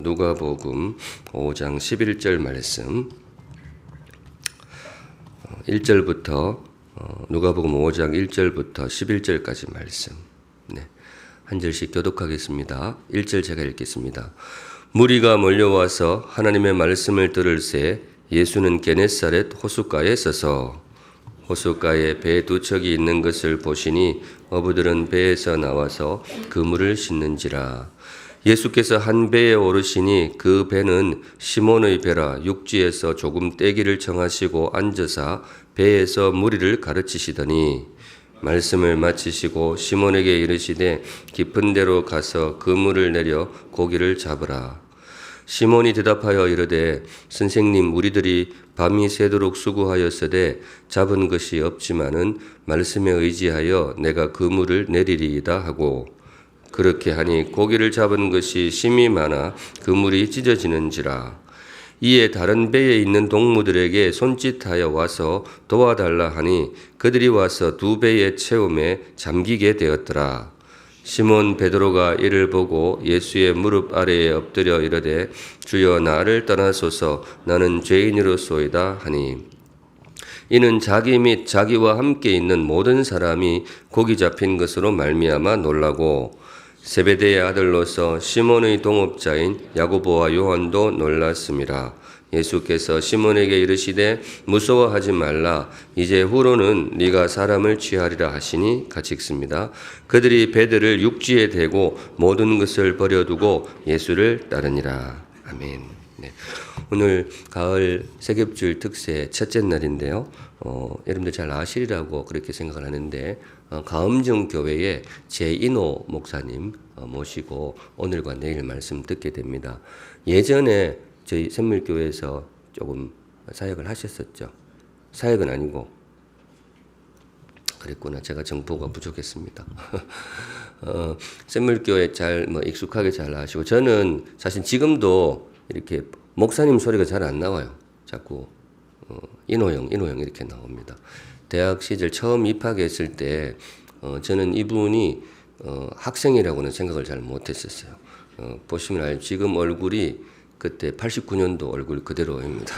누가복음 5장 11절 말씀 1절부터 누가복음 5장 1절부터 11절까지 말씀 한 절씩 교독하겠습니다. 1절 제가 읽겠습니다. 무리가 몰려와서 하나님의 말씀을 들을새 예수는 게네사렛 호숫가에 서서 호숫가에 배 두 척이 있는 것을 보시니 어부들은 배에서 나와서 그물을 싣는지라. 예수께서 한 배에 오르시니 그 배는 시몬의 배라. 육지에서 조금 떼기를 청하시고 앉으사 배에서 무리를 가르치시더니 말씀을 마치시고 시몬에게 이르시되 깊은 데로 가서 그물을 내려 고기를 잡으라. 시몬이 대답하여 이르되 선생님, 우리들이 밤이 새도록 수고하였으되 잡은 것이 없지만은 말씀에 의지하여 내가 그물을 내리리이다 하고, 그렇게 하니 고기를 잡은 것이 심히 많아 그물이 찢어지는지라. 이에 다른 배에 있는 동무들에게 손짓하여 와서 도와달라 하니 그들이 와서 두 배의 채움에 잠기게 되었더라. 시몬 베드로가 이를 보고 예수의 무릎 아래에 엎드려 이르되 주여, 나를 떠나소서, 나는 죄인이로소이다 하니, 이는 자기 및 자기와 함께 있는 모든 사람이 고기 잡힌 것으로 말미암아 놀라고, 세베대의 아들로서 시몬의 동업자인 야고보와 요한도 놀랐음이라. 예수께서 시몬에게 이르시되 무서워하지 말라. 이제 후로는 네가 사람을 취하리라 하시니 같이 읽습니다. 그들이 배들을 육지에 대고 모든 것을 버려두고 예수를 따르니라. 아멘. 오늘 가을 세겹줄 특세 첫째 날인데요. 여러분들 잘 아시리라고 그렇게 생각을 하는데, 가음정 교회의 제인호 목사님 모시고 오늘과 내일 말씀 듣게 됩니다. 예전에 저희 샘물교회에서 조금 사역을 하셨었죠. 사역은 아니고 그랬구나. 제가 정보가 부족했습니다. 샘물교회 잘 익숙하게 잘 아시고, 저는 사실 지금도 이렇게 목사님 소리가 잘 안 나와요. 자꾸 인호형 이렇게 나옵니다. 대학 시절 처음 입학했을 때 저는 이분이 학생이라고는 생각을 잘 못했었어요. 보시면 알죠. 지금 얼굴이 그때 89년도 얼굴 그대로입니다.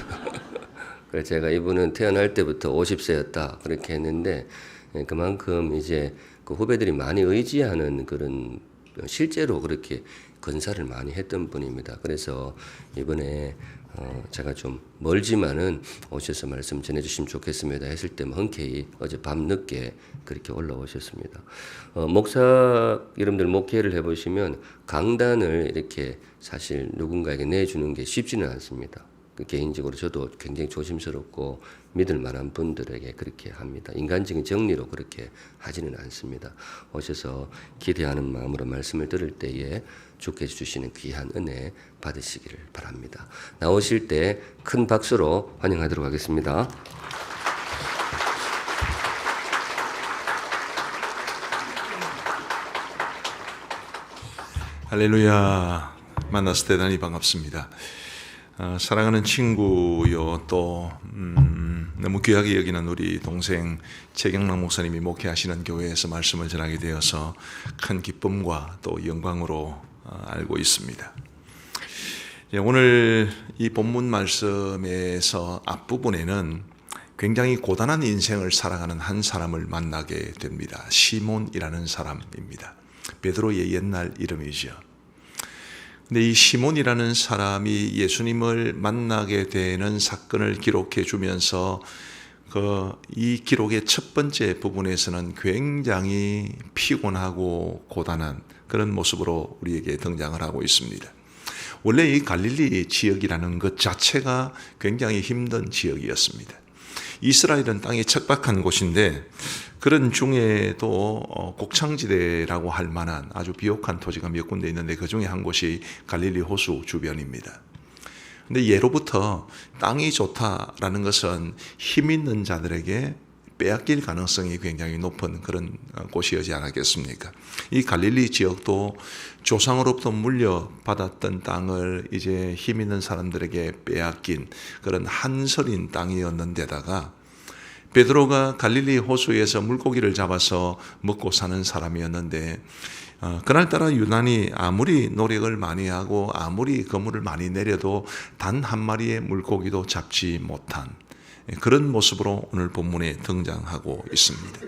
그래서 제가 이분은 태어날 때부터 50세였다 그렇게 했는데, 그만큼 이제 그 후배들이 많이 의지하는 그런, 실제로 그렇게 건사를 많이 했던 분입니다. 그래서 이번에 제가 좀 멀지만은 오셔서 말씀 전해주시면 좋겠습니다 했을 때 흔쾌히 어제 밤 늦게 그렇게 올라오셨습니다. 목사 여러분들 목회를 해보시면 강단을 이렇게 사실 누군가에게 내주는 게 쉽지는 않습니다. 개인적으로 저도 굉장히 조심스럽고 믿을 만한 분들에게 그렇게 합니다. 인간적인 정리로 그렇게 하지는 않습니다. 오셔서 기대하는 마음으로 말씀을 들을 때에 주께서 주시는 귀한 은혜 받으시기를 바랍니다. 나오실 때 큰 박수로 환영하도록 하겠습니다. 할렐루야. 만나서 대단히 반갑습니다. 사랑하는 친구요, 또 너무 귀하게 여기는 우리 동생 최경락 목사님이 목회하시는 교회에서 말씀을 전하게 되어서 큰 기쁨과 또 영광으로 알고 있습니다. 오늘 이 본문 말씀에서 앞부분에는 굉장히 고단한 인생을 살아가는 한 사람을 만나게 됩니다. 시몬이라는 사람입니다. 베드로의 옛날 이름이죠. 근데 이 시몬이라는 사람이 예수님을 만나게 되는 사건을 기록해 주면서 이 기록의 첫 번째 부분에서는 굉장히 피곤하고 고단한 그런 모습으로 우리에게 등장을 하고 있습니다. 원래 이 갈릴리 지역이라는 것 자체가 굉장히 힘든 지역이었습니다. 이스라엘은 땅이 척박한 곳인데, 그런 중에도 곡창지대라고 할 만한 아주 비옥한 토지가 몇 군데 있는데 그 중에 한 곳이 갈릴리 호수 주변입니다. 근데 예로부터 땅이 좋다라는 것은 힘 있는 자들에게 빼앗길 가능성이 굉장히 높은 그런 곳이었지 않았겠습니까? 이 갈릴리 지역도 조상으로부터 물려받았던 땅을 이제 힘 있는 사람들에게 빼앗긴 그런 한설인 땅이었는데다가, 베드로가 갈릴리 호수에서 물고기를 잡아서 먹고 사는 사람이었는데 그날따라 유난히 아무리 노력을 많이 하고 아무리 그물을 많이 내려도 단 한 마리의 물고기도 잡지 못한 그런 모습으로 오늘 본문에 등장하고 있습니다.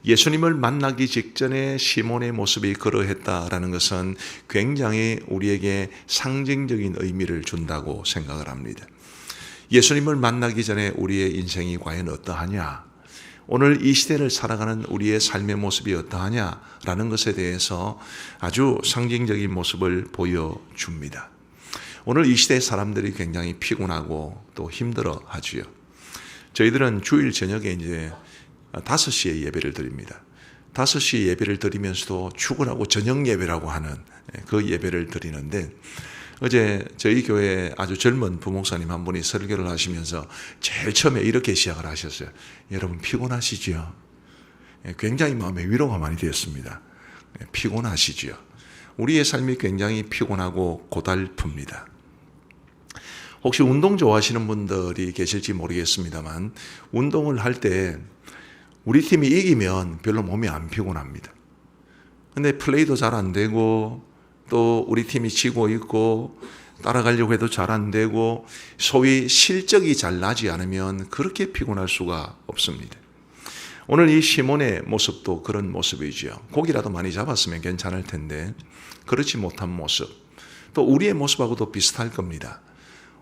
예수님을 만나기 직전에 시몬의 모습이 그러했다라는 것은 굉장히 우리에게 상징적인 의미를 준다고 생각을 합니다. 예수님을 만나기 전에 우리의 인생이 과연 어떠하냐? 오늘 이 시대를 살아가는 우리의 삶의 모습이 어떠하냐라는 것에 대해서 아주 상징적인 모습을 보여줍니다. 오늘 이 시대의 사람들이 굉장히 피곤하고 또 힘들어 하지요. 저희들은 주일 저녁에 이제 5시에 예배를 드립니다. 5시에 예배를 드리면서도 출근하고 저녁 예배라고 하는 그 예배를 드리는데 어제 저희 교회 아주 젊은 부목사님 한 분이 설교를 하시면서 제일 처음에 이렇게 시작을 하셨어요. 여러분 피곤하시지요? 굉장히 마음에 위로가 많이 되었습니다. 피곤하시지요? 우리의 삶이 굉장히 피곤하고 고달픕니다. 혹시 운동 좋아하시는 분들이 계실지 모르겠습니다만 운동을 할 때 우리 팀이 이기면 별로 몸이 안 피곤합니다. 근데 플레이도 잘 안 되고 또 우리 팀이 지고 있고 따라가려고 해도 잘 안 되고 소위 실적이 잘 나지 않으면 그렇게 피곤할 수가 없습니다. 오늘 이 시몬의 모습도 그런 모습이지요. 고기라도 많이 잡았으면 괜찮을 텐데 그렇지 못한 모습, 또 우리의 모습하고도 비슷할 겁니다.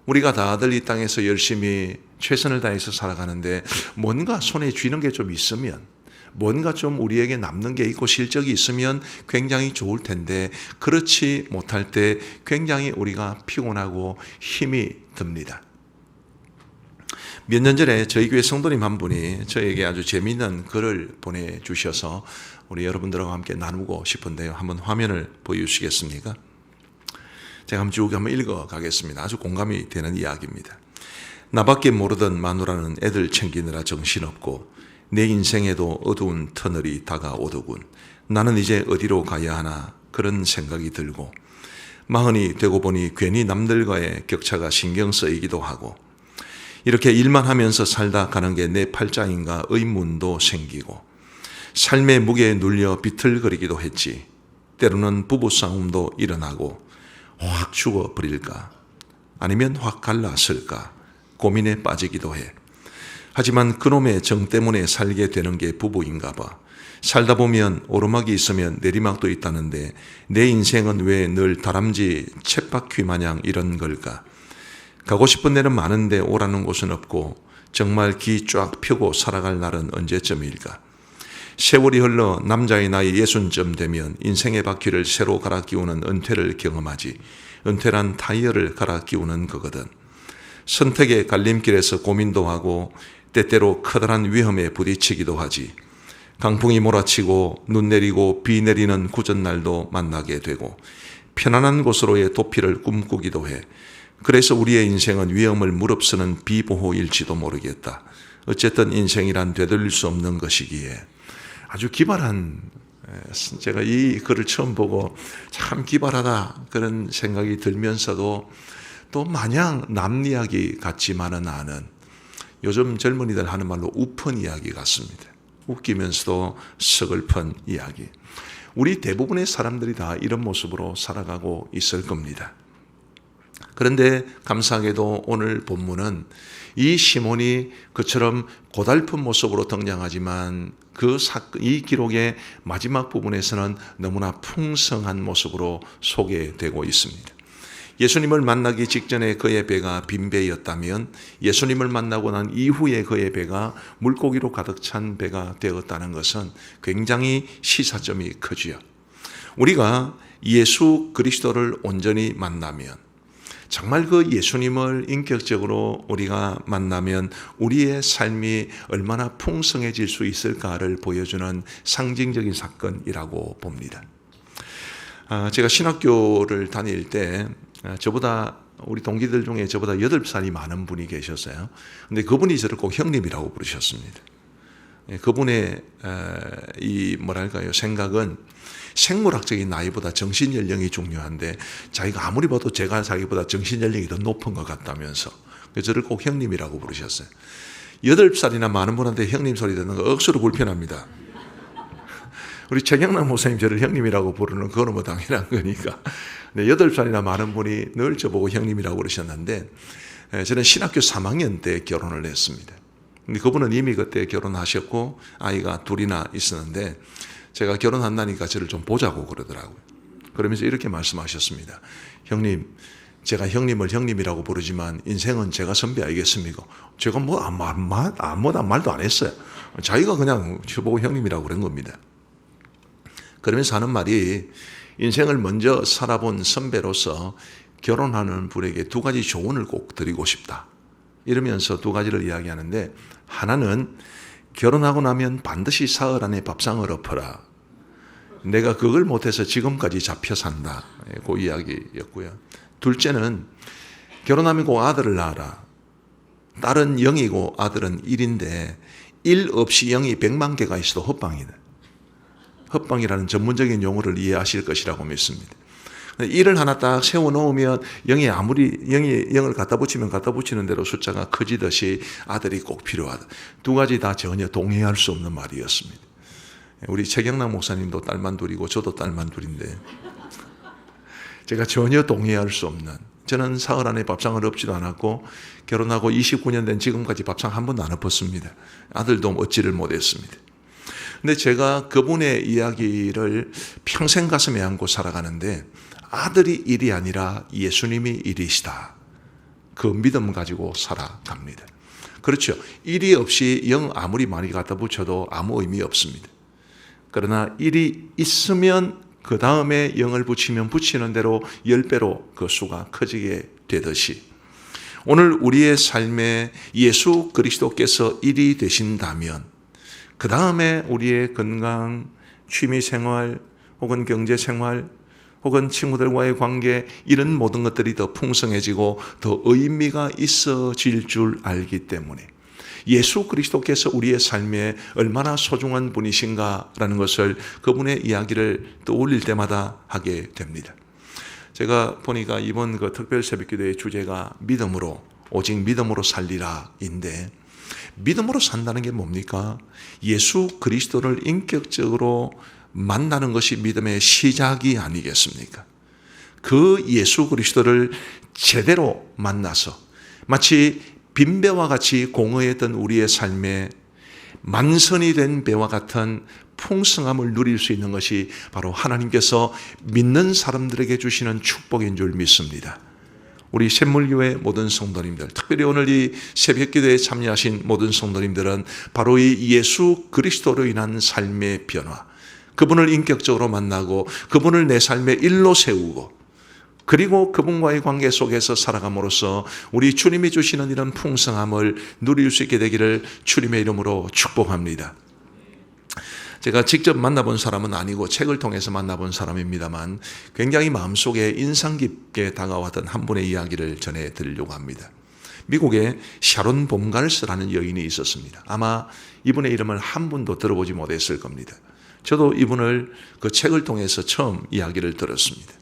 우리가 다들 이 땅에서 열심히 최선을 다해서 살아가는데 뭔가 손에 쥐는 게 좀 있으면, 뭔가 좀 우리에게 남는 게 있고 실적이 있으면 굉장히 좋을 텐데 그렇지 못할 때 굉장히 우리가 피곤하고 힘이 듭니다. 몇 년 전에 저희 교회 성도님 한 분이 저에게 아주 재미있는 글을 보내주셔서 우리 여러분들과 함께 나누고 싶은데요. 한번 화면을 보여주시겠습니까? 제가 한번 읽어가겠습니다. 아주 공감이 되는 이야기입니다. 나밖에 모르던 마누라는 애들 챙기느라 정신없고 내 인생에도 어두운 터널이 다가오더군. 나는 이제 어디로 가야 하나 그런 생각이 들고 40이 되고 보니 괜히 남들과의 격차가 신경 쓰이기도 하고 이렇게 일만 하면서 살다 가는 게 내 팔자인가 의문도 생기고 삶의 무게에 눌려 비틀거리기도 했지. 때로는 부부싸움도 일어나고 확 죽어버릴까 아니면 확 갈라설까 고민에 빠지기도 해. 하지만 그놈의 정 때문에 살게 되는 게 부부인가 봐. 살다 보면 오르막이 있으면 내리막도 있다는데 내 인생은 왜 늘 다람쥐 쳇바퀴 마냥 이런 걸까? 가고 싶은 데는 많은데 오라는 곳은 없고 정말 기 쫙 펴고 살아갈 날은 언제쯤일까? 세월이 흘러 남자의 나이 60쯤 되면 인생의 바퀴를 새로 갈아 끼우는 은퇴를 경험하지. 은퇴란 타이어를 갈아 끼우는 거거든. 선택의 갈림길에서 고민도 하고 때때로 커다란 위험에 부딪히기도 하지. 강풍이 몰아치고 눈 내리고 비 내리는 구전날도 만나게 되고 편안한 곳으로의 도피를 꿈꾸기도 해. 그래서 우리의 인생은 위험을 무릅쓰는 비보호일지도 모르겠다. 어쨌든 인생이란 되돌릴 수 없는 것이기에. 아주 기발한, 제가 이 글을 처음 보고 참 기발하다 그런 생각이 들면서도 또 마냥 남 이야기 같지만은 않은 요즘 젊은이들 하는 말로 우픈 이야기 같습니다. 웃기면서도 서글픈 이야기. 우리 대부분의 사람들이 다 이런 모습으로 살아가고 있을 겁니다. 그런데 감사하게도 오늘 본문은 이 시몬이 그처럼 고달픈 모습으로 등장하지만 이 기록의 마지막 부분에서는 너무나 풍성한 모습으로 소개되고 있습니다. 예수님을 만나기 직전에 그의 배가 빈 배였다면 예수님을 만나고 난 이후에 그의 배가 물고기로 가득 찬 배가 되었다는 것은 굉장히 시사점이 크지요. 우리가 예수 그리스도를 온전히 만나면 정말 그 예수님을 인격적으로 우리가 만나면 우리의 삶이 얼마나 풍성해질 수 있을까를 보여주는 상징적인 사건이라고 봅니다. 제가 신학교를 다닐 때 저보다 우리 동기들 중에 저보다 8살이 많은 분이 계셨어요. 근데 그분이 저를 꼭 형님이라고 부르셨습니다. 그분의 생각은 생물학적인 나이보다 정신연령이 중요한데 자기가 아무리 봐도 제가 자기보다 정신연령이 더 높은 것 같다면서 저를 꼭 형님이라고 부르셨어요. 8살이나 많은 분한테 형님 소리 듣는 거 억수로 불편합니다. 우리 최경남 목사님 저를 형님이라고 부르는 그거는 뭐 당연한 거니까. 8살이나 많은 분이 늘 저보고 형님이라고 그러셨는데, 저는 신학교 3학년 때 결혼을 했습니다. 근데 그분은 이미 그때 결혼하셨고 아이가 둘이나 있었는데, 제가 결혼한다니까 저를 좀 보자고 그러더라고요. 그러면서 이렇게 말씀하셨습니다. 형님, 제가 형님을 형님이라고 부르지만 인생은 제가 선배 아니겠습니까? 제가 아무도 말도 안 했어요. 자기가 그냥 저보고 형님이라고 그런 겁니다. 그러면서 하는 말이, 인생을 먼저 살아본 선배로서 결혼하는 분에게 2가지 조언을 꼭 드리고 싶다. 이러면서 2가지를 이야기하는데, 하나는 결혼하고 나면 반드시 사흘 안에 밥상을 엎어라. 내가 그걸 못해서 지금까지 잡혀 산다. 그 이야기였고요. 둘째는 결혼하면 꼭 아들을 낳아라. 딸은 0이고 아들은 1인데 1 없이 0이 100만 개가 있어도 헛방이다. 헛방이라는 전문적인 용어를 이해하실 것이라고 믿습니다. 1을 하나 딱 세워놓으면 0을 갖다 붙이는 대로 숫자가 커지듯이 아들이 꼭 필요하다. 2가지 다 전혀 동의할 수 없는 말이었습니다. 우리 최경남 목사님도 딸만 둘이고 저도 딸만 둘인데, 제가 전혀 동의할 수 없는, 저는 사흘 안에 밥상을 엎지도 않았고 결혼하고 29년 된 지금까지 밥상 한 번도 안 엎었습니다. 아들도 얻지를 못했습니다. 근데 제가 그분의 이야기를 평생 가슴에 안고 살아가는데, 아들이 일이 아니라 예수님이 일이시다. 그 믿음 가지고 살아갑니다. 그렇죠. 일이 없이 0 아무리 많이 갖다 붙여도 아무 의미 없습니다. 그러나 일이 있으면 그 다음에 0을 붙이면 붙이는 대로 10배로 그 수가 커지게 되듯이, 오늘 우리의 삶에 예수 그리스도께서 일이 되신다면 그 다음에 우리의 건강, 취미생활, 혹은 경제생활, 혹은 친구들과의 관계, 이런 모든 것들이 더 풍성해지고 더 의미가 있어질 줄 알기 때문에 예수 그리스도께서 우리의 삶에 얼마나 소중한 분이신가라는 것을 그분의 이야기를 떠올릴 때마다 하게 됩니다. 제가 보니까 이번 그 특별 새벽기도의 주제가 믿음으로, 오직 믿음으로 살리라인데, 믿음으로 산다는 게 뭡니까? 예수 그리스도를 인격적으로 만나는 것이 믿음의 시작이 아니겠습니까? 그 예수 그리스도를 제대로 만나서 마치 빈배와 같이 공허했던 우리의 삶에 만선이 된 배와 같은 풍성함을 누릴 수 있는 것이 바로 하나님께서 믿는 사람들에게 주시는 축복인 줄 믿습니다. 우리 샘물교회 모든 성도님들, 특별히 오늘 이 새벽기도에 참여하신 모든 성도님들은 바로 이 예수 그리스도로 인한 삶의 변화, 그분을 인격적으로 만나고 그분을 내 삶의 일로 세우고, 그리고 그분과의 관계 속에서 살아감으로써 우리 주님이 주시는 이런 풍성함을 누릴 수 있게 되기를 주님의 이름으로 축복합니다. 제가 직접 만나본 사람은 아니고 책을 통해서 만나본 사람입니다만, 굉장히 마음속에 인상 깊게 다가왔던 한 분의 이야기를 전해드리려고 합니다. 미국에 샤론 봄갈스라는 여인이 있었습니다. 아마 이분의 이름을 한 분도 들어보지 못했을 겁니다. 저도 이분을 그 책을 통해서 처음 이야기를 들었습니다.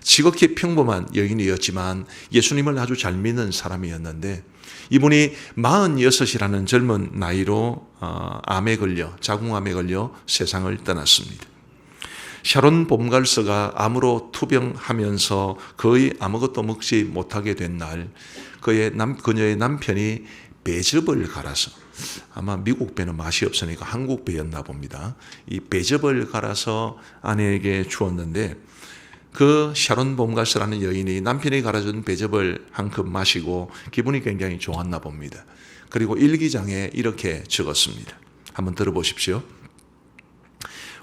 지극히 평범한 여인이었지만 예수님을 아주 잘 믿는 사람이었는데, 이분이 46이라는 젊은 나이로 자궁암에 걸려 세상을 떠났습니다. 샤론 봄갈스가 암으로 투병하면서 거의 아무것도 먹지 못하게 된 날, 그녀의 남편이 배즙을 갈아서, 아마 미국 배는 맛이 없으니까 한국 배였나 봅니다. 이 배즙을 갈아서 아내에게 주었는데, 그 샤론 봄갈스라는 여인이 남편이 갈아준 배즙을 한 컵 마시고 기분이 굉장히 좋았나 봅니다. 그리고 일기장에 이렇게 적었습니다. 한번 들어보십시오.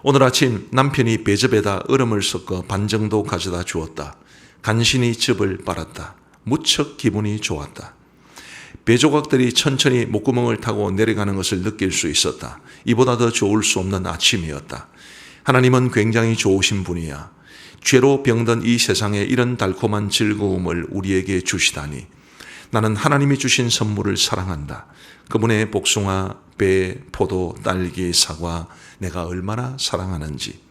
오늘 아침 남편이 배즙에다 얼음을 섞어 반 정도 가져다 주었다. 간신히 즙을 빨았다. 무척 기분이 좋았다. 배 조각들이 천천히 목구멍을 타고 내려가는 것을 느낄 수 있었다. 이보다 더 좋을 수 없는 아침이었다. 하나님은 굉장히 좋으신 분이야. 죄로 병든 이 세상에 이런 달콤한 즐거움을 우리에게 주시다니. 나는 하나님이 주신 선물을 사랑한다. 그분의 복숭아, 배, 포도, 딸기, 사과, 내가 얼마나 사랑하는지.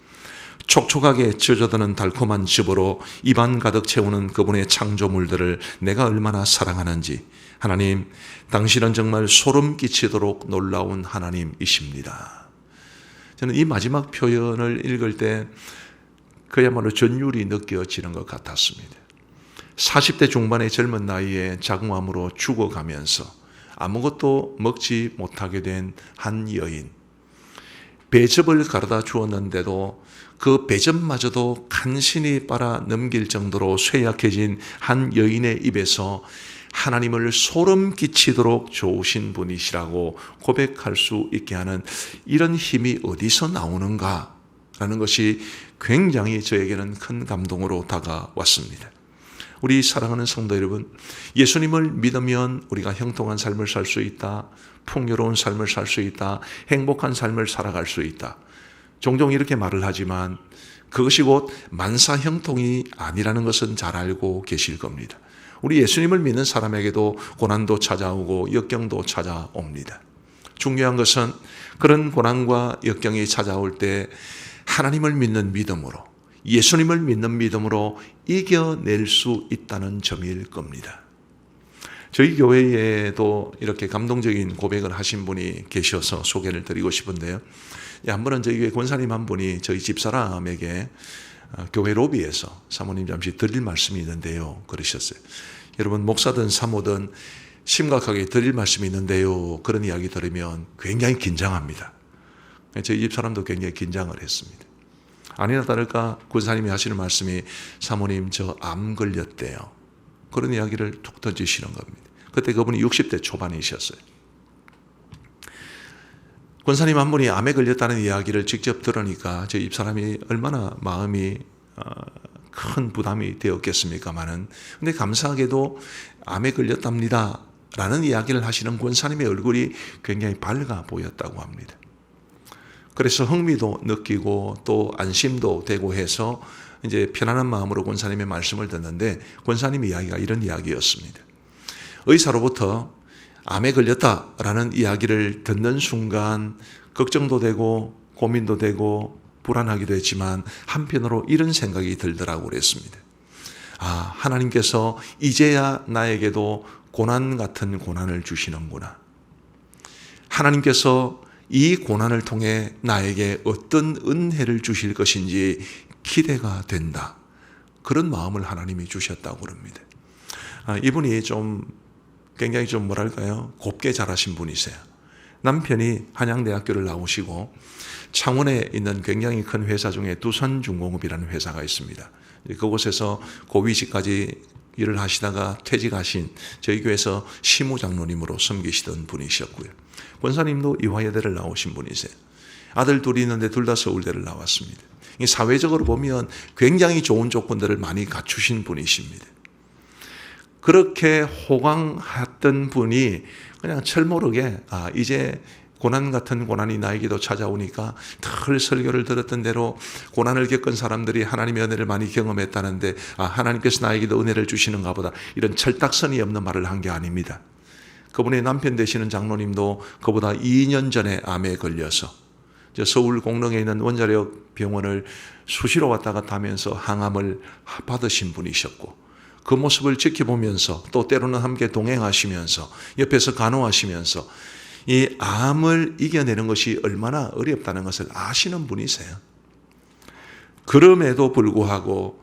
촉촉하게 젖어드는 달콤한 즙으로 입안 가득 채우는 그분의 창조물들을 내가 얼마나 사랑하는지. 하나님, 당신은 정말 소름 끼치도록 놀라운 하나님이십니다. 저는 이 마지막 표현을 읽을 때 그야말로 전율이 느껴지는 것 같았습니다. 40대 중반의 젊은 나이에 자궁암으로 죽어가면서 아무것도 먹지 못하게 된 한 여인. 배즙을 가져다 주었는데도 그 배즙마저도 간신히 빨아 넘길 정도로 쇠약해진 한 여인의 입에서 하나님을 소름 끼치도록 좋으신 분이시라고 고백할 수 있게 하는 이런 힘이 어디서 나오는가라는 것이 굉장히 저에게는 큰 감동으로 다가왔습니다. 우리 사랑하는 성도 여러분, 예수님을 믿으면 우리가 형통한 삶을 살 수 있다, 풍요로운 삶을 살 수 있다, 행복한 삶을 살아갈 수 있다. 종종 이렇게 말을 하지만 그것이 곧 만사형통이 아니라는 것은 잘 알고 계실 겁니다. 우리 예수님을 믿는 사람에게도 고난도 찾아오고 역경도 찾아옵니다. 중요한 것은 그런 고난과 역경이 찾아올 때 하나님을 믿는 믿음으로, 예수님을 믿는 믿음으로 이겨낼 수 있다는 점일 겁니다. 저희 교회에도 이렇게 감동적인 고백을 하신 분이 계셔서 소개를 드리고 싶은데요. 한 번은 저희 교회 권사님 한 분이 저희 집사람에게 교회 로비에서 사모님 잠시 드릴 말씀이 있는데요, 그러셨어요. 여러분, 목사든 사모든 심각하게 드릴 말씀이 있는데요, 그런 이야기 들으면 굉장히 긴장합니다. 저희 집사람도 굉장히 긴장을 했습니다. 아니나 다를까 권사님이 하시는 말씀이 사모님 저 암 걸렸대요. 그런 이야기를 툭 던지시는 겁니다. 그때 그분이 60대 초반이셨어요. 권사님 한 분이 암에 걸렸다는 이야기를 직접 들으니까 저희 집사람이 얼마나 마음이 큰 부담이 되었겠습니까마는, 근데 감사하게도 암에 걸렸답니다 라는 이야기를 하시는 권사님의 얼굴이 굉장히 밝아 보였다고 합니다. 그래서 흥미도 느끼고 또 안심도 되고 해서 이제 편안한 마음으로 권사님의 말씀을 듣는데, 권사님의 이야기가 이런 이야기였습니다. 의사로부터 암에 걸렸다라는 이야기를 듣는 순간 걱정도 되고 고민도 되고 불안하기도 했지만 한편으로 이런 생각이 들더라고 그랬습니다. 아, 하나님께서 이제야 나에게도 고난 같은 고난을 주시는구나. 하나님께서 이 고난을 통해 나에게 어떤 은혜를 주실 것인지 기대가 된다. 그런 마음을 하나님이 주셨다고 그럽니다. 이분이 굉장히 뭐랄까요, 곱게 자라신 분이세요. 남편이 한양대학교를 나오시고 창원에 있는 굉장히 큰 회사 중에 두산중공업이라는 회사가 있습니다. 그곳에서 고위직까지 일을 하시다가 퇴직하신 저희 교회에서 시무장로님으로 섬기시던 분이셨고요. 권사님도 이화여대를 나오신 분이세요. 아들 둘이 있는데 둘 다 서울대를 나왔습니다. 사회적으로 보면 굉장히 좋은 조건들을 많이 갖추신 분이십니다. 그렇게 호강했던 분이 그냥 철모르게 이제 고난 같은 고난이 나에게도 찾아오니까 늘 설교를 들었던 대로 고난을 겪은 사람들이 하나님의 은혜를 많이 경험했다는데 하나님께서 나에게도 은혜를 주시는가 보다, 이런 철딱선이 없는 말을 한 게 아닙니다. 그분의 남편 되시는 장로님도 그보다 2년 전에 암에 걸려서 서울 공릉에 있는 원자력 병원을 수시로 왔다 갔다 하면서 항암을 받으신 분이셨고, 그 모습을 지켜보면서 또 때로는 함께 동행하시면서 옆에서 간호하시면서 이 암을 이겨내는 것이 얼마나 어렵다는 것을 아시는 분이세요. 그럼에도 불구하고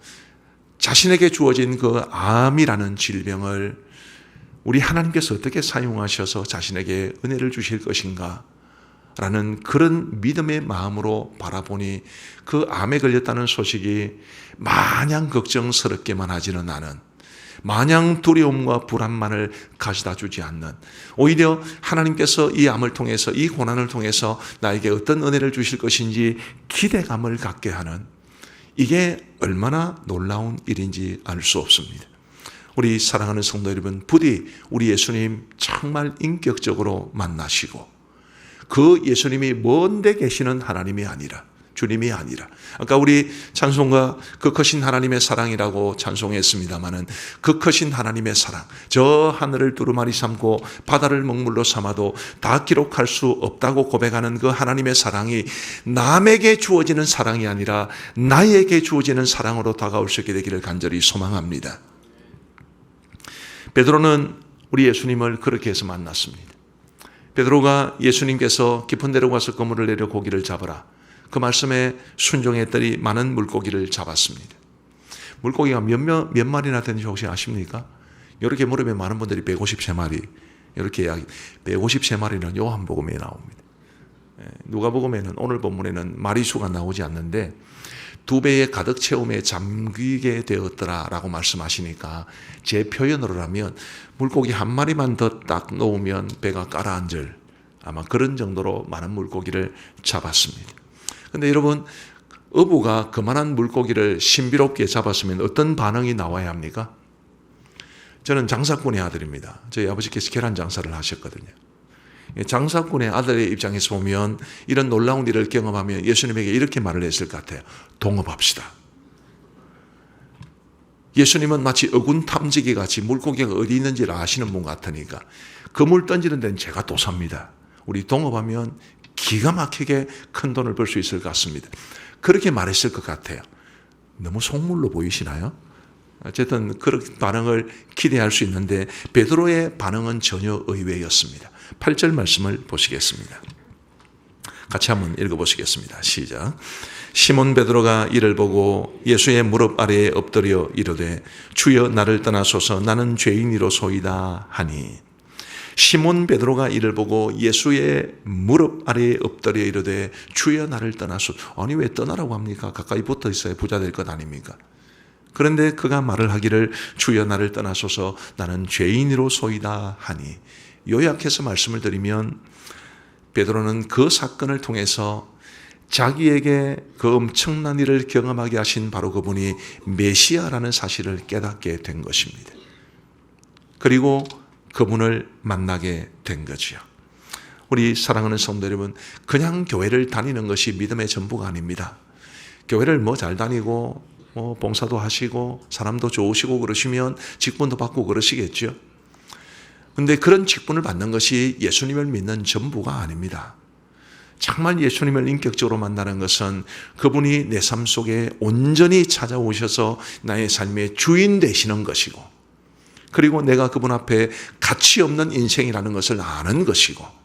자신에게 주어진 그 암이라는 질병을 우리 하나님께서 어떻게 사용하셔서 자신에게 은혜를 주실 것인가 라는 그런 믿음의 마음으로 바라보니 그 암에 걸렸다는 소식이 마냥 걱정스럽게만 하지는 않은, 마냥 두려움과 불안만을 가져다 주지 않는, 오히려 하나님께서 이 암을 통해서, 이 고난을 통해서 나에게 어떤 은혜를 주실 것인지 기대감을 갖게 하는, 이게 얼마나 놀라운 일인지 알 수 없습니다. 우리 사랑하는 성도 여러분, 부디 우리 예수님 정말 인격적으로 만나시고, 그 예수님이 먼데 계시는 하나님이 아니라, 주님이 아니라, 아까 우리 찬송가 그 크신 하나님의 사랑이라고 찬송했습니다마는 그 크신 하나님의 사랑, 저 하늘을 두루마리 삼고 바다를 먹물로 삼아도 다 기록할 수 없다고 고백하는 그 하나님의 사랑이 남에게 주어지는 사랑이 아니라 나에게 주어지는 사랑으로 다가올 수 있게 되기를 간절히 소망합니다. 베드로는 우리 예수님을 그렇게 해서 만났습니다. 베드로가 예수님께서 깊은 데로 가서 그물을 내려 고기를 잡으라, 그 말씀에 순종했더니 많은 물고기를 잡았습니다. 물고기가 몇 마리나 되는지 혹시 아십니까? 이렇게 물으면 많은 분들이 153마리 이렇게 이야기. 153마리는 요한복음에 나옵니다. 누가복음에는 오늘 본문에는 마리수가 나오지 않는데 2배의 가득 채움에 잠기게 되었더라라고 말씀하시니까 제 표현으로 하면 물고기 한 마리만 더 딱 놓으면 배가 가라앉을 아마 그런 정도로 많은 물고기를 잡았습니다. 근데 여러분, 어부가 그만한 물고기를 신비롭게 잡았으면 어떤 반응이 나와야 합니까? 저는 장사꾼의 아들입니다. 저희 아버지께서 계란 장사를 하셨거든요. 장사꾼의 아들의 입장에서 보면 이런 놀라운 일을 경험하면 예수님에게 이렇게 말을 했을 것 같아요. 동업합시다. 예수님은 마치 어군 탐지기 같이 물고기가 어디 있는지를 아시는 분 같으니까 그물 던지는 데는 제가 또 삽니다. 우리 동업하면 기가 막히게 큰 돈을 벌 수 있을 것 같습니다. 그렇게 말했을 것 같아요. 너무 속물로 보이시나요? 어쨌든 그런 반응을 기대할 수 있는데 베드로의 반응은 전혀 의외였습니다. 8절 말씀을 보시겠습니다. 같이 한번 읽어보시겠습니다. 시작. 시몬 베드로가 이를 보고 예수의 무릎 아래에 엎드려 이르되 주여 나를 떠나소서 나는 죄인이로소이다 하니. 시몬 베드로가 이를 보고 예수의 무릎 아래에 엎드려 이르되 주여 나를 떠나소서. 아니 왜 떠나라고 합니까? 가까이 붙어 있어야 부자 될 것 아닙니까? 그런데 그가 말을 하기를 주여 나를 떠나소서 나는 죄인이로소이다 하니. 요약해서 말씀을 드리면 베드로는 그 사건을 통해서 자기에게 그 엄청난 일을 경험하게 하신 바로 그분이 메시아라는 사실을 깨닫게 된 것입니다. 그리고 그분을 만나게 된 거지요. 우리 사랑하는 성도 여러분, 그냥 교회를 다니는 것이 믿음의 전부가 아닙니다. 교회를 잘 다니고 봉사도 하시고 사람도 좋으시고 그러시면 직분도 받고 그러시겠죠. 그런데 그런 직분을 받는 것이 예수님을 믿는 전부가 아닙니다. 정말 예수님을 인격적으로 만나는 것은 그분이 내 삶 속에 온전히 찾아오셔서 나의 삶의 주인 되시는 것이고, 그리고 내가 그분 앞에 가치 없는 인생이라는 것을 아는 것이고,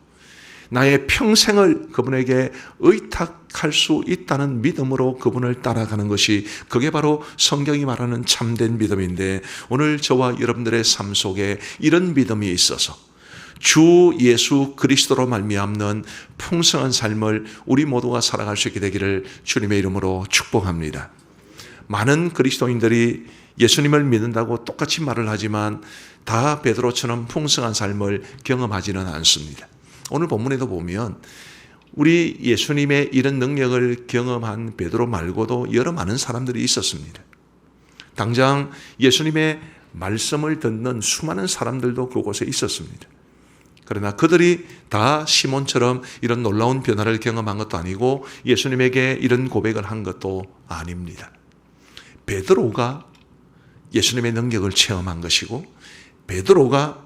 나의 평생을 그분에게 의탁할 수 있다는 믿음으로 그분을 따라가는 것이, 그게 바로 성경이 말하는 참된 믿음인데, 오늘 저와 여러분들의 삶 속에 이런 믿음이 있어서 주 예수 그리스도로 말미암는 풍성한 삶을 우리 모두가 살아갈 수 있게 되기를 주님의 이름으로 축복합니다. 많은 그리스도인들이 예수님을 믿는다고 똑같이 말을 하지만 다 베드로처럼 풍성한 삶을 경험하지는 않습니다. 오늘 본문에도 보면 우리 예수님의 이런 능력을 경험한 베드로 말고도 여러 많은 사람들이 있었습니다. 당장 예수님의 말씀을 듣는 수많은 사람들도 그곳에 있었습니다. 그러나 그들이 다 시몬처럼 이런 놀라운 변화를 경험한 것도 아니고 예수님에게 이런 고백을 한 것도 아닙니다. 베드로가 예수님의 능력을 체험한 것이고, 베드로가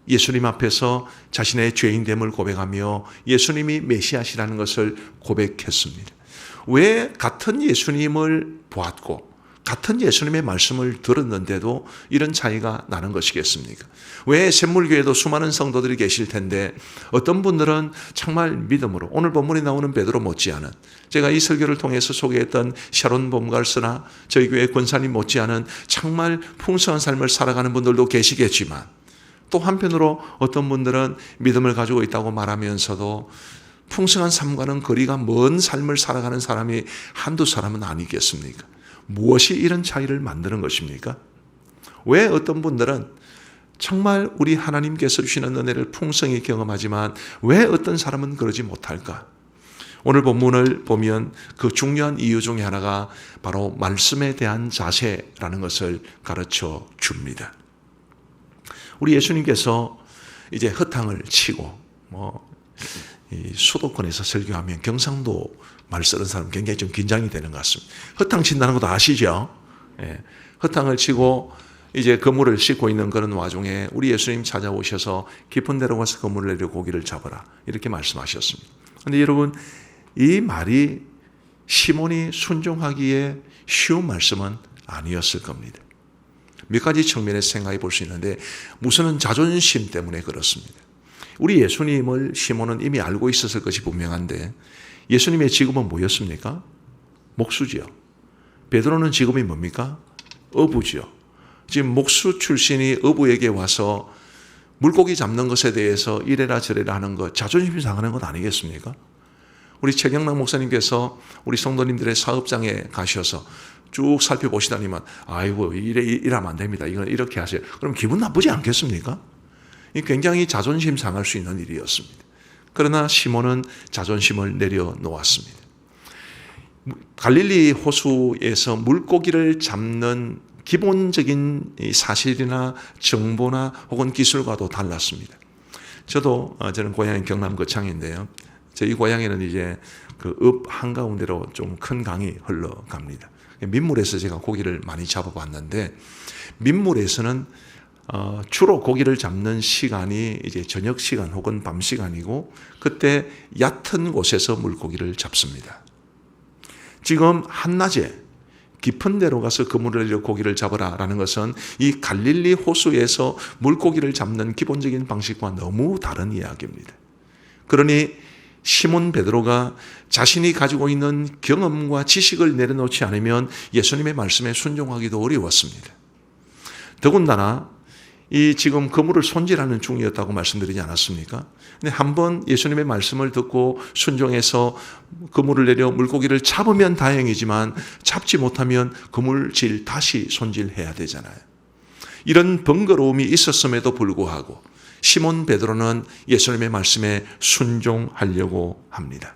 예수님 앞에서 자신의 죄인됨을 고백하며 예수님이 메시아시라는 것을 고백했습니다. 왜 같은 예수님을 보았고 같은 예수님의 말씀을 들었는데도 이런 차이가 나는 것이겠습니까? 왜 샘물교회도 수많은 성도들이 계실 텐데 어떤 분들은 정말 믿음으로, 오늘 본문에 나오는 베드로 못지않은, 제가 이 설교를 통해서 소개했던 샤론 봄갈스나 저희 교회 권사님 못지않은 정말 풍성한 삶을 살아가는 분들도 계시겠지만, 또 한편으로 어떤 분들은 믿음을 가지고 있다고 말하면서도 풍성한 삶과는 거리가 먼 삶을 살아가는 사람이 한두 사람은 아니겠습니까? 무엇이 이런 차이를 만드는 것입니까? 왜 어떤 분들은 정말 우리 하나님께서 주시는 은혜를 풍성히 경험하지만 왜 어떤 사람은 그러지 못할까? 오늘 본문을 보면 그 중요한 이유 중에 하나가 바로 말씀에 대한 자세라는 것을 가르쳐 줍니다. 우리 예수님께서 이제 허탕을 치고 이 수도권에서 설교하면 경상도 말 쓰는 사람 굉장히 좀 긴장이 되는 것 같습니다. 허탕 친다는 것도 아시죠? 예. 허탕을 치고 이제 그물을 씻고 있는 그런 와중에 우리 예수님 찾아오셔서 깊은 데로 가서 그물을 내려 고기를 잡아라, 이렇게 말씀하셨습니다. 그런데 여러분, 이 말이 시몬이 순종하기에 쉬운 말씀은 아니었을 겁니다. 몇 가지 측면에서 생각해 볼 수 있는데, 우선은 자존심 때문에 그렇습니다. 우리 예수님을 시몬은 이미 알고 있었을 것이 분명한데 예수님의 직업은 뭐였습니까? 목수지요. 베드로는 직업이 뭡니까? 어부지요. 지금 목수 출신이 어부에게 와서 물고기 잡는 것에 대해서 이래라 저래라 하는 것, 자존심 상하는 것 아니겠습니까? 우리 최경락 목사님께서 우리 성도님들의 사업장에 가셔서 쭉 살펴보시다니만, 아이고 이러면 안 됩니다. 이건 이렇게 하세요. 그럼 기분 나쁘지 않겠습니까? 이 굉장히 자존심 상할 수 있는 일이었습니다. 그러나 시몬은 자존심을 내려놓았습니다. 갈릴리 호수에서 물고기를 잡는 기본적인 사실이나 정보나 혹은 기술과도 달랐습니다. 저는 고향이 경남 거창인데요. 저희 고향에는 이제 그 읍 한가운데로 좀 큰 강이 흘러갑니다. 민물에서 제가 고기를 많이 잡아봤는데, 민물에서는 주로 고기를 잡는 시간이 이제 저녁 시간 혹은 밤 시간이고, 그때 얕은 곳에서 물고기를 잡습니다. 지금 한낮에 깊은 데로 가서 그물을 내려 고기를 잡으라라는 것은 이 갈릴리 호수에서 물고기를 잡는 기본적인 방식과 너무 다른 이야기입니다. 그러니 시몬 베드로가 자신이 가지고 있는 경험과 지식을 내려놓지 않으면 예수님의 말씀에 순종하기도 어려웠습니다. 더군다나 이 지금 그물을 손질하는 중이었다고 말씀드리지 않았습니까? 근데 한번 예수님의 말씀을 듣고 순종해서 그물을 내려 물고기를 잡으면 다행이지만 잡지 못하면 그물질 다시 손질해야 되잖아요. 이런 번거로움이 있었음에도 불구하고 시몬 베드로는 예수님의 말씀에 순종하려고 합니다.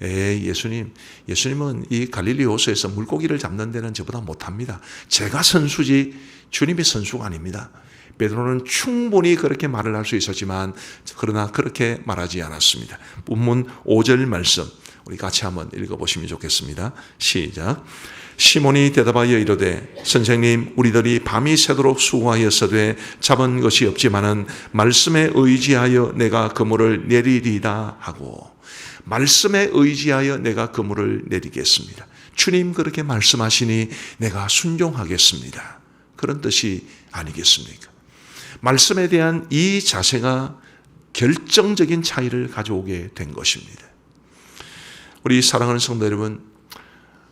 예수님은 이 갈릴리 호수에서 물고기를 잡는 데는 저보다 못합니다. 제가 선수지 주님이 선수가 아닙니다. 베드로는 충분히 그렇게 말을 할 수 있었지만 그러나 그렇게 말하지 않았습니다. 본문 5절 말씀 우리 같이 한번 읽어보시면 좋겠습니다. 시작. 시몬이 대답하여 이르되 선생님 우리들이 밤이 새도록 수고하였으되 잡은 것이 없지만은 말씀에 의지하여 내가 그물을 내리리다 하고, 말씀에 의지하여 내가 그물을 내리겠습니다. 주님 그렇게 말씀하시니 내가 순종하겠습니다. 그런 뜻이 아니겠습니까? 말씀에 대한 이 자세가 결정적인 차이를 가져오게 된 것입니다. 우리 사랑하는 성도 여러분,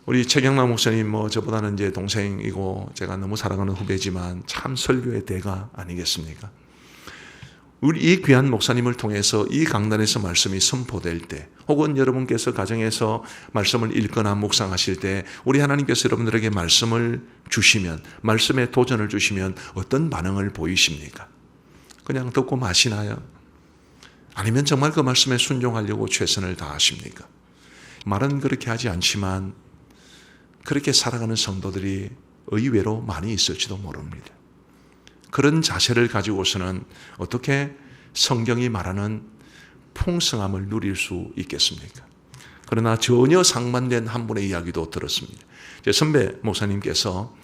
우리 최경락 목사님 저보다는 이제 동생이고 제가 너무 사랑하는 후배지만 참 설교의 대가 아니겠습니까? 우리 이 귀한 목사님을 통해서 이 강단에서 말씀이 선포될 때, 혹은 여러분께서 가정에서 말씀을 읽거나 묵상하실 때 우리 하나님께서 여러분들에게 말씀을 주시면, 말씀에 도전을 주시면 어떤 반응을 보이십니까? 그냥 듣고 마시나요? 아니면 정말 그 말씀에 순종하려고 최선을 다하십니까? 말은 그렇게 하지 않지만 그렇게 살아가는 성도들이 의외로 많이 있을지도 모릅니다. 그런 자세를 가지고서는 어떻게 성경이 말하는 풍성함을 누릴 수 있겠습니까? 그러나 전혀 상반된 한 분의 이야기도 들었습니다. 제 선배 목사님께서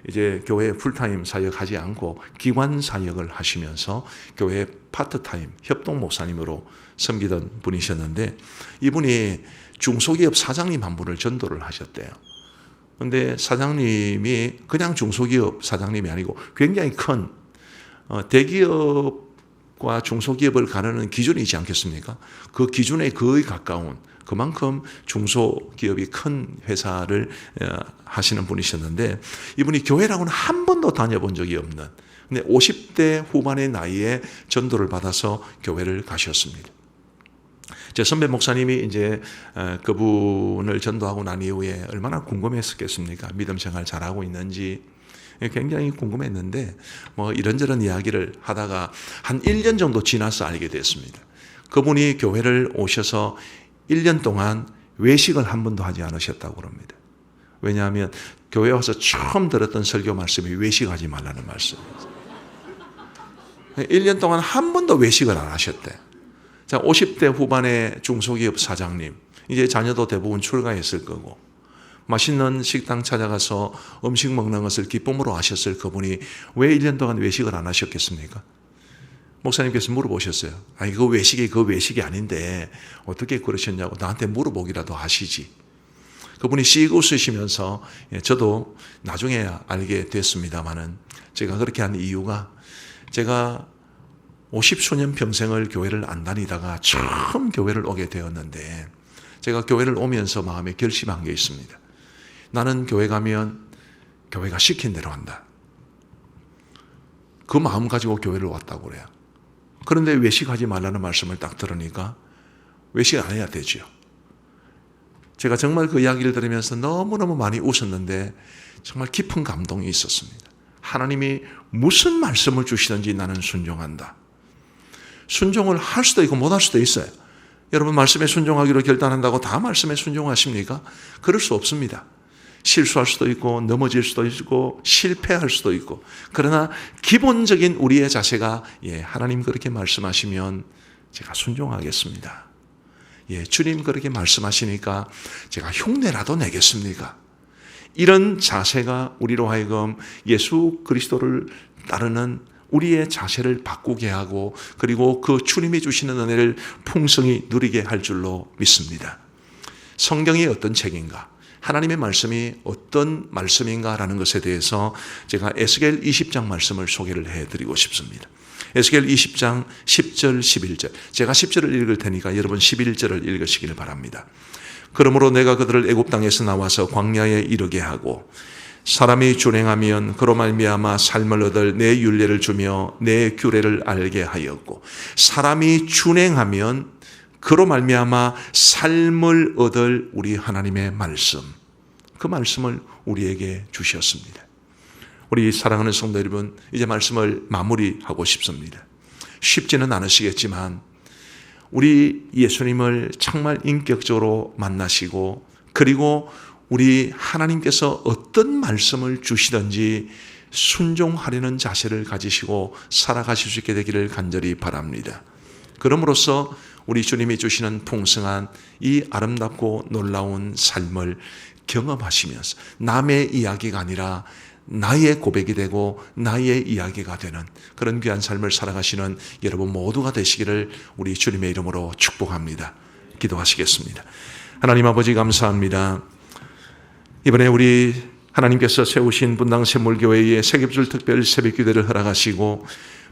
이제 교회 풀타임 사역하지 않고 기관 사역을 하시면서 교회 파트타임 협동 목사님으로 섬기던 분이셨는데, 이분이 중소기업 사장님 한 분을 전도를 하셨대요. 그런데 사장님이 그냥 중소기업 사장님이 아니고 굉장히 큰 대기업과 중소기업을 가르는 기준이 있지 않겠습니까? 그 기준에 거의 가까운, 그만큼 중소기업이 큰 회사를 하시는 분이셨는데, 이분이 교회라고는 한 번도 다녀본 적이 없는, 근데 50대 후반의 나이에 전도를 받아서 교회를 가셨습니다. 제 선배 목사님이 이제 그분을 전도하고 난 이후에 얼마나 궁금했었겠습니까? 믿음 생활 잘하고 있는지 굉장히 궁금했는데 이런저런 이야기를 하다가 한 1년 정도 지나서 알게 됐습니다. 그분이 교회를 오셔서 1년 동안 외식을 한 번도 하지 않으셨다고 그럽니다. 왜냐하면 교회 와서 처음 들었던 설교 말씀이 외식하지 말라는 말씀이었어요. 1년 동안 한 번도 외식을 안 하셨대. 자, 50대 후반의 중소기업 사장님, 이제 자녀도 대부분 출가했을 거고, 맛있는 식당 찾아가서 음식 먹는 것을 기쁨으로 하셨을 그분이 왜 1년 동안 외식을 안 하셨겠습니까? 목사님께서 물어보셨어요. 아니, 그 외식이 아닌데 어떻게 그러셨냐고 나한테 물어보기라도 하시지. 그분이 씩 웃으시면서, 저도 나중에 알게 됐습니다마는 제가 그렇게 한 이유가, 제가 50수년 평생을 교회를 안 다니다가 처음 교회를 오게 되었는데, 제가 교회를 오면서 마음에 결심한 게 있습니다. 나는 교회 가면 교회가 시킨 대로 한다. 그 마음 가지고 교회를 왔다고 그래요. 그런데 외식하지 말라는 말씀을 딱 들으니까 외식 안 해야 되죠. 제가 정말 그 이야기를 들으면서 너무너무 많이 웃었는데 정말 깊은 감동이 있었습니다. 하나님이 무슨 말씀을 주시든지 나는 순종한다. 순종을 할 수도 있고 못 할 수도 있어요. 여러분 말씀에 순종하기로 결단한다고 다 말씀에 순종하십니까? 그럴 수 없습니다. 실수할 수도 있고 넘어질 수도 있고 실패할 수도 있고, 그러나 기본적인 우리의 자세가 하나님 그렇게 말씀하시면 제가 순종하겠습니다. 주님 그렇게 말씀하시니까 제가 흉내라도 내겠습니까? 이런 자세가 우리로 하여금 예수 그리스도를 따르는 우리의 자세를 바꾸게 하고, 그리고 그 주님이 주시는 은혜를 풍성히 누리게 할 줄로 믿습니다. 성경이 어떤 책인가, 하나님의 말씀이 어떤 말씀인가라는 것에 대해서 제가 에스겔 20장 말씀을 소개를 해드리고 싶습니다. 에스겔 20장 10절 11절, 제가 10절을 읽을 테니까 여러분 11절을 읽으시기를 바랍니다. 그러므로 내가 그들을 애굽 땅에서 나와서 광야에 이르게 하고 사람이 준행하면 그로 말미암아 삶을 얻을 내 율례를 주며 내 규례를 알게 하였고, 사람이 준행하면 그로 말미암아 삶을 얻을 우리 하나님의 말씀, 그 말씀을 우리에게 주셨습니다. 우리 사랑하는 성도 여러분, 이제 말씀을 마무리하고 싶습니다. 쉽지는 않으시겠지만 우리 예수님을 정말 인격적으로 만나시고, 그리고 우리 하나님께서 어떤 말씀을 주시든지 순종하려는 자세를 가지시고 살아가실 수 있게 되기를 간절히 바랍니다. 그럼으로써 우리 주님이 주시는 풍성한 이 아름답고 놀라운 삶을 경험하시면서 남의 이야기가 아니라 나의 고백이 되고 나의 이야기가 되는 그런 귀한 삶을 살아가시는 여러분 모두가 되시기를 우리 주님의 이름으로 축복합니다. 기도하시겠습니다. 하나님 아버지 감사합니다. 이번에 우리 하나님께서 세우신 분당 샘물교회의 세겹줄 특별 새벽기도를 허락하시고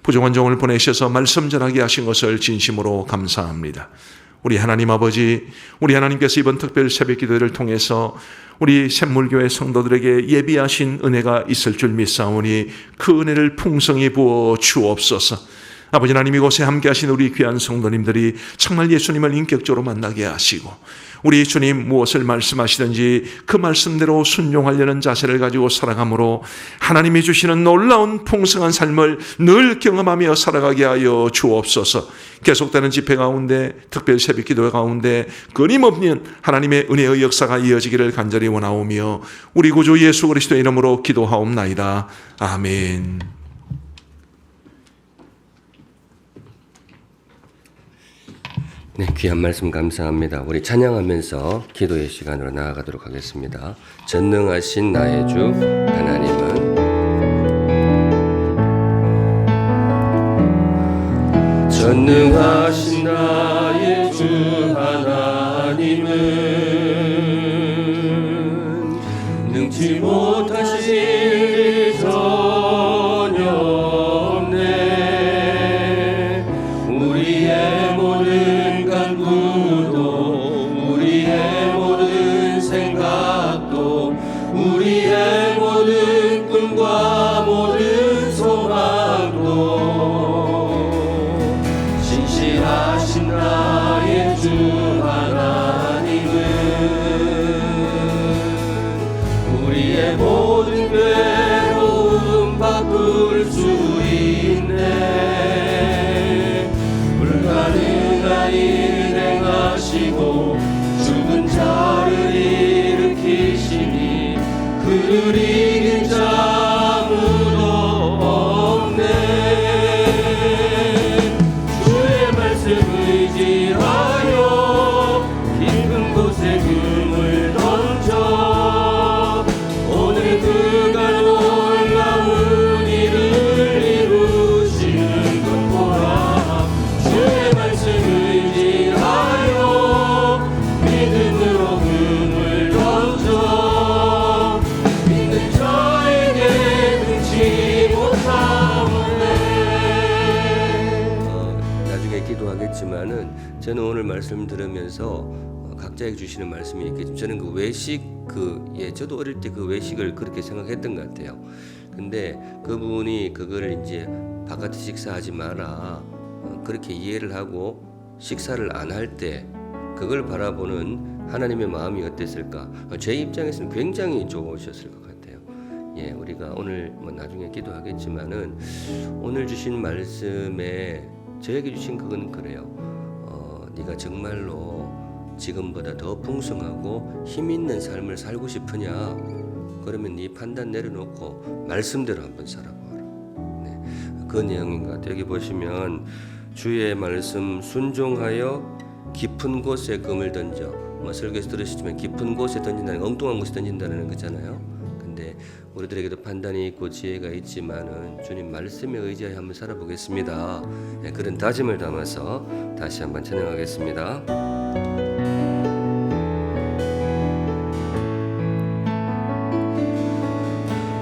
부정한 종을 보내셔서 말씀 전하게 하신 것을 진심으로 감사합니다. 우리 하나님 아버지, 우리 하나님께서 이번 특별 새벽기도를 통해서 우리 샘물교회 성도들에게 예비하신 은혜가 있을 줄 믿사오니 그 은혜를 풍성히 부어 주옵소서. 아버지 하나님, 이곳에 함께 하신 우리 귀한 성도님들이 정말 예수님을 인격적으로 만나게 하시고, 우리 주님 무엇을 말씀하시든지 그 말씀대로 순종하려는 자세를 가지고 살아감으로 하나님이 주시는 놀라운 풍성한 삶을 늘 경험하며 살아가게 하여 주옵소서. 계속되는 집회 가운데, 특별 새벽 기도 가운데 끊임없는 하나님의 은혜의 역사가 이어지기를 간절히 원하오며 우리 구주 예수 그리스도의 이름으로 기도하옵나이다. 아멘. 네, 귀한 말씀 감사합니다. 우리 찬양하면서 기도의 시간으로 나아가도록 하겠습니다. 전능하신 나의 주 하나님은 전능하신 나의 주 하나님은 능치 못하신 일 전혀 없네. 우리의 모든 간구도 우리의 모든 생각도 우리의 모든 꿈과 모든 소망도 신실하신 나의 주 하나님은 우리의 모든 괴로움 바꿀 수 있네. 불가능한 일 행하시고 죽은 자를 일으키시니 그를 이긴 자 아무도 없네. 주의 말씀 의지하여 깊은 곳에 금을 던져 오늘 그가 놀라운 일을 이루시는 것 보라. 주의 말씀 의지하여 믿음으로 금을 던져 믿는 자에게 능치 못하오네. 나중에 기도하겠지만은 저는 오늘 말씀 들으면서 각 각자에게 주시는 말씀이 있겠지만 저는 그 외식 저도 어릴 때 그 외식을 그렇게 생각했던 것 같아요. 근데 그분이 그거를 이제 바깥에 식사하지 마라 그렇게 이해를 하고 식사를 안 할 때 그걸 바라보는 하나님의 마음이 어땠을까? 제 입장에서는 굉장히 좋으셨을 것 같아요. 예, 우리가 오늘 뭐 나중에 기도하겠지만은 오늘 주신 말씀에 저에게 주신 그건 그래요. 네가 정말로 지금보다 더 풍성하고 힘 있는 삶을 살고 싶으냐? 그러면 네 판단 내려놓고 말씀대로 한번 살아보아라. 네, 그 내용인 것 같아요. 여기 보시면 주의 말씀 순종하여 깊은 곳에 금을 던져. 뭐 설교에서 들으시지만 깊은 곳에 던진다는 건 엉뚱한 곳에 던진다는 거잖아요. 근데 우리들에게도 판단이 있고 지혜가 있지만은 주님 말씀에 의지하여 한번 살아보겠습니다. 네, 그런 다짐을 담아서 다시 한번 찬양하겠습니다.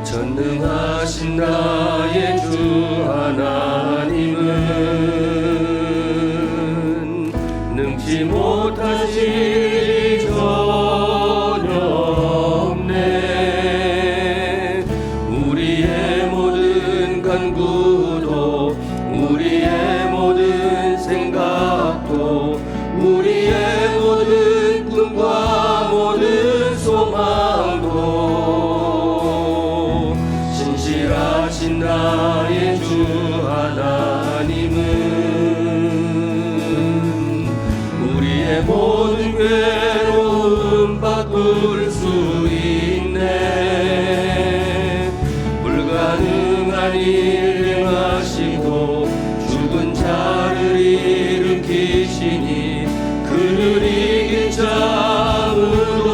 전능하신 나의 주 하나님은 능치 못하실 일이 전혀 없네. 우리의 모든 간구도 우리의 모든 생각도 우리의 모든 꿈과 모든 소망도 신실하신 나의 주 하나님은 우리의 모든 괴로움 바꿀 수 있네. 불가능한 일 행하시고 죽은 자를 일으키시니 그를 이길 자 아무도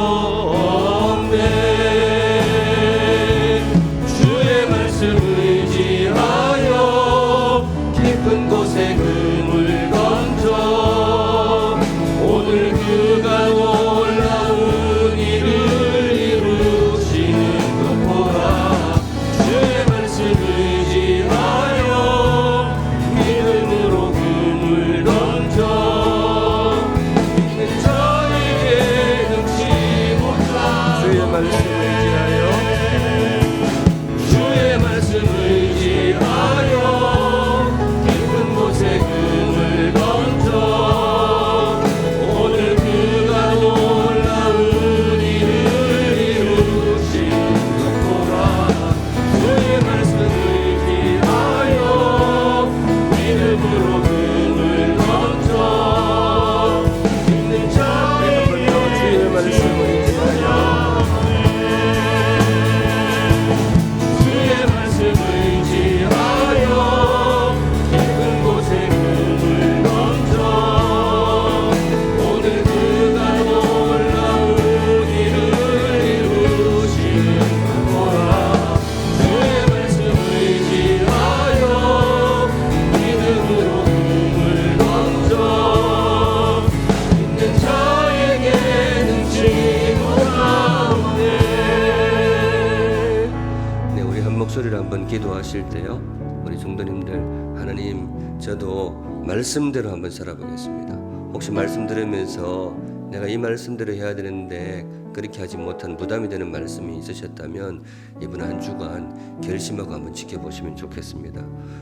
없네. 주의 말씀 의지하여 깊은 곳에 금을 던져 오늘 그가 놀라운 일을 이루시는 것 보라. 주의 말씀 의지하여 믿음으로 금을 던져 믿는 자에게 능치 못한 주의 말씀 의지하여 주의 말씀 의지하여 깊은 곳에 금을 던져 오늘 그가 놀라운 일을 이루시는 것 보라. 주의 말씀 의지하여 믿음으로 금을 던져 믿는 자에게 주의 말씀 의지하여 주의 말씀 의지하여 깊은 곳에 금을 던져 오늘 그가 놀라운 일을 이루시는 것 보라. 주의 말씀 의지하여 믿음으로 금을 던져 믿는 자에게 능치 못하오네. 네, 우리 한 목소리로 한번 기도하실 때요. 우리 성도님들 하나님 저도 말씀대로 한번 살아보겠습니다. 혹시 말씀 들으면서 내가 이 말씀대로 해야 되는데 그렇게 하지 못한 부담이 되는 말씀이 있으셨다면 이번 한 주간 결심하고 한번 지켜보시면 좋겠습니다.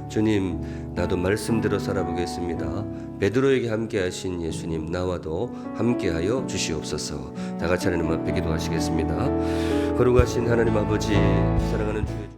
주님 나도 말씀대로 살아보겠습니다. 베드로에게 함께하신 예수님 나와도 함께하여 주시옵소서. 다 같이 하나님 앞에 기도하시겠습니다. 거룩하신 하나님 아버지 사랑하는 주의